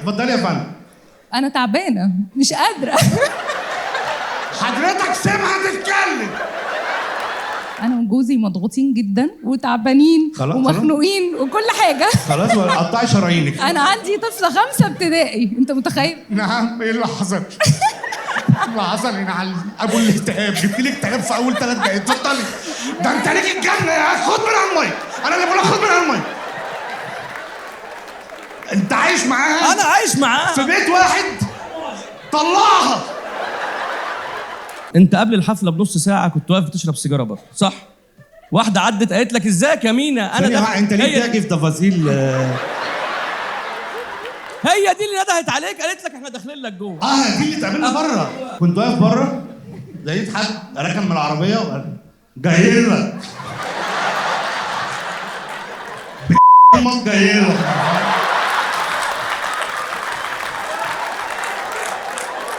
اتفضلي يا فندم. انا تعبانه مش قادره. حضرتك سيبها تتكلم. انا وجوزي مضغوطين جدا وتعبانين خلاص ومخنوقين وكل حاجه. خلاص قطعي شرايينك. انا عندي طفله 5 ابتدائي، انت متخيل؟ نعم، ايه اللي حصل؟ اللي حصل ينعل ابو الاكتئاب، جبت لي اكتئاب في اول 3 دقايق. اتفضلي. ده انت ليك الجنه يا أخي. خد من الميه، انا اللي بقول لك خد من الميه. انت عايش معاها؟ انا عايش معاها في بيت واحد. طلعها. انت قبل الحفله بنص ساعه كنت واقف بتشرب سيجاره بره، صح؟ واحده عدت قالت لك ازيك يا مينا. انا انت ليه بتحكي في تفاصيل؟ هي دي اللي ندهت عليك قالت لك احنا داخلين لك جوه. دي اللي اتقابلنا بره. كنت واقف بره لقيت حد ركن من العربيه وقال جاي لك. جاي لك.